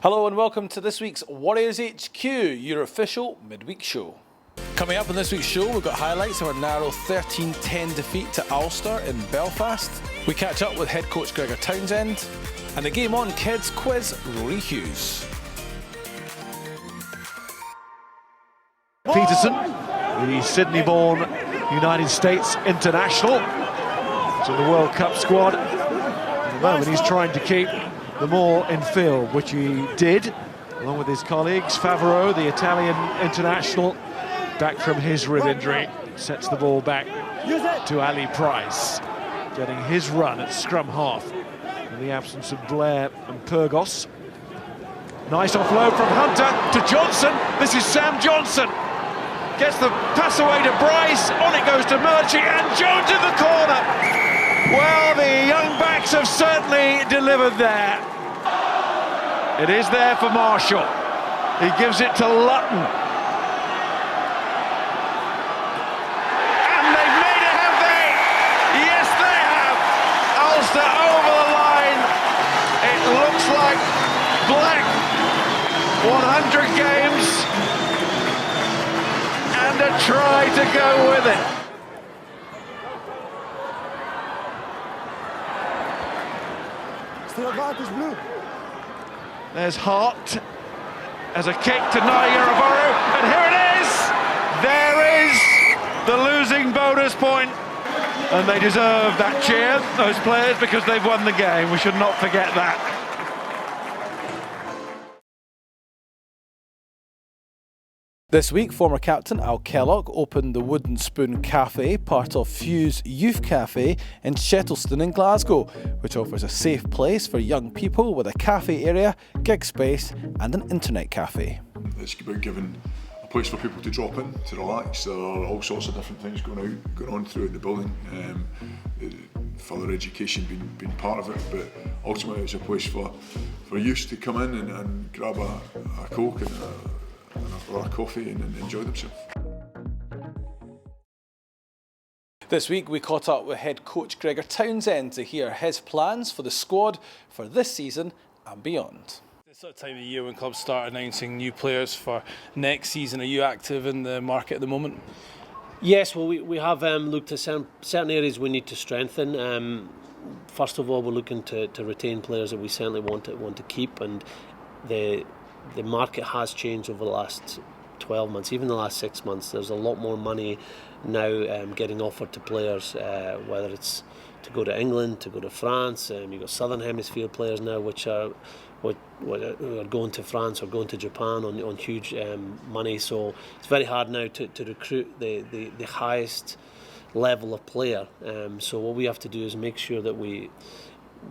Hello and welcome to this week's Warriors HQ, your official midweek show. Coming up in this week's show, we've got highlights of our narrow 13-10 defeat to Ulster in Belfast. We catch up with head coach Gregor Townsend, and the Game On Kids quiz Rory Hughes. Peterson, the Sydney-born United States international, to the World Cup squad. At the moment he's trying to keep them all in field, which he did, along with his colleagues. Favreau, the Italian international, back from his rib injury, sets the ball back to Ali Price, getting his run at scrum half in the absence of Blair and Pyrgos. Nice offload from Hunter to Johnson. This is Sam Johnson. Gets the pass away to Bryce. On it goes to Murchie, and Jones in the corner. Well, the young backs have certainly delivered there. It is there for Marshall. He gives it to Lutton. And they've made it, have they? Yes, they have. Ulster over the line. It looks like black. 100 games. And a try to go with it. There's Hart as a kick to Naiyaravoro, and here it is! There is the losing bonus point. And they deserve that cheer, those players, because they've won the game. We should not forget that. This week, former captain Al Kellock opened the Wooden Spoon Cafe, part of Fuse Youth Cafe in Shettleston in Glasgow, which offers a safe place for young people with a cafe area, gig space and an internet cafe. It's about giving a place for people to drop in, to relax. There are all sorts of different things going on throughout the building. Further education being part of it, but ultimately it's a place for youth to come in and grab a Coke or a coffee and enjoy themselves. This week we caught up with head coach Gregor Townsend to hear his plans for the squad for this season and beyond. This sort of time of the year when clubs start announcing new players for next season, are you active in the market at the moment? Yes, well we have looked at certain areas we need to strengthen. First of all, we're looking to retain players that we certainly want to keep, and the market has changed over the last 12 months, even the last 6 months. There's a lot more money now getting offered to players, whether it's to go to England, to go to France. You've got Southern Hemisphere players now which are going to France or going to Japan on huge money. So it's very hard now to recruit the highest level of player. So what we have to do is make sure that we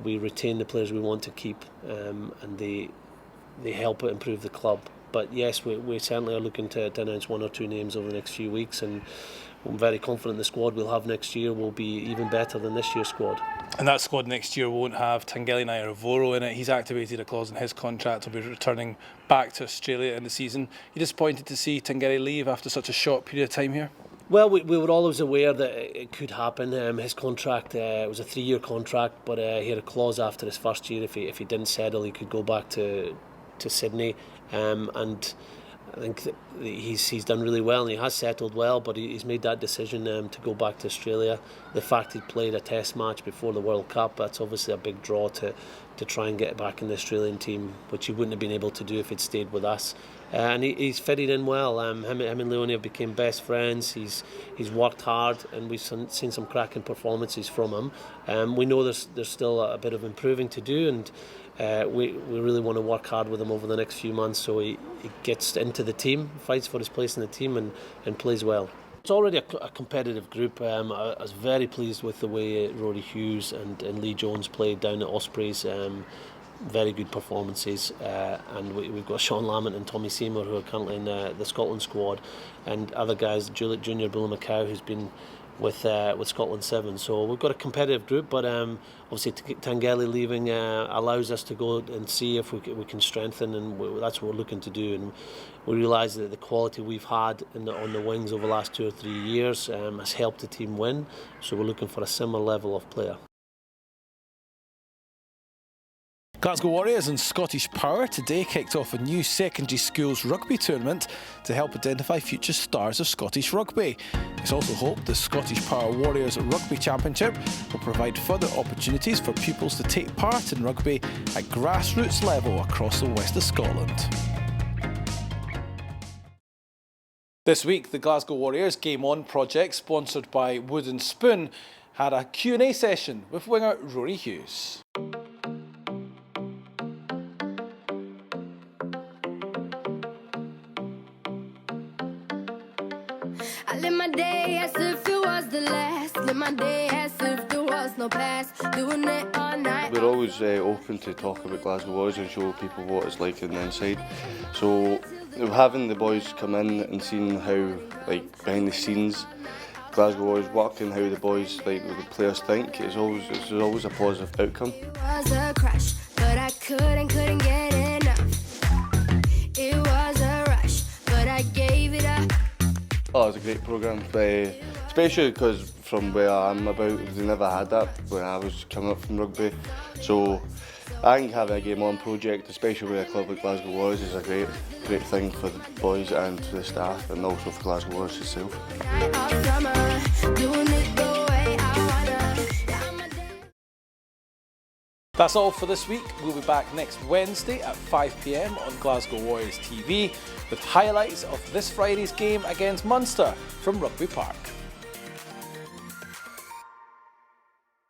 retain the players we want to keep, and they help improve the club. But yes, we certainly are looking to announce one or two names over the next few weeks, and I'm very confident the squad we'll have next year will be even better than this year's squad. And that squad next year won't have Tangeli Naiyaravoro in it. He's activated a clause in his contract. He'll be returning back to Australia in the season. You're disappointed to see Tangeli leave after such a short period of time here? Well, we were always aware that it could happen. His contract was a 3-year contract, but he had a clause after his first year. If he didn't settle, he could go back to Sydney, and I think that he's done really well and he has settled well, but he's made that decision to go back to Australia. The fact he played a test match before the World Cup, that's obviously a big draw to try and get back in the Australian team, which he wouldn't have been able to do if he'd stayed with us. And he's fitted in well. Him and Leonie have become best friends. He's worked hard, and we've seen some cracking performances from him. We know there's still a bit of improving to do, and we really want to work hard with him over the next few months so he gets into the team, fights for his place in the team and plays well. It's already a competitive group. I was very pleased with the way Rory Hughes and Lee Jones played down at Ospreys. Very good performances, and we've got Sean Lamont and Tommy Seymour who are currently in the Scotland squad, and other guys, Junior Bullen Macau, who's been with Scotland 7. So we've got a competitive group, but obviously Tangeli leaving allows us to go and see if we can strengthen, and that's what we're looking to do. And we realise that the quality we've had on the wings over the last 2 or 3 years has helped the team win, so we're looking for a similar level of player. Glasgow Warriors and Scottish Power today kicked off a new secondary schools rugby tournament to help identify future stars of Scottish rugby. It's also hoped the Scottish Power Warriors Rugby Championship will provide further opportunities for pupils to take part in rugby at grassroots level across the west of Scotland. This week, the Glasgow Warriors Game On project, sponsored by Wooden Spoon, had a Q&A session with winger Rory Hughes. I live my day as if it was the last. Live my day as if there was no past. Doing it all night. We're always open to talk about Glasgow Warriors and show people what it's like on the inside. So having the boys come in and seeing how, like, behind the scenes Glasgow Warriors work and how the boys, like, the players think, it's always a positive outcome. It was a crush, but I couldn't get enough. It was a rush, but I gave it up. Oh, it's a great programme, especially because from where I'm about, they never had that when I was coming up from rugby. So I think having a Game On project, especially with a club like Glasgow Warriors, is a great thing for the boys and for the staff, and also for Glasgow Warriors itself. That's all for this week. We'll be back next Wednesday at 5 p.m. on Glasgow Warriors TV with highlights of this Friday's game against Munster from Rugby Park.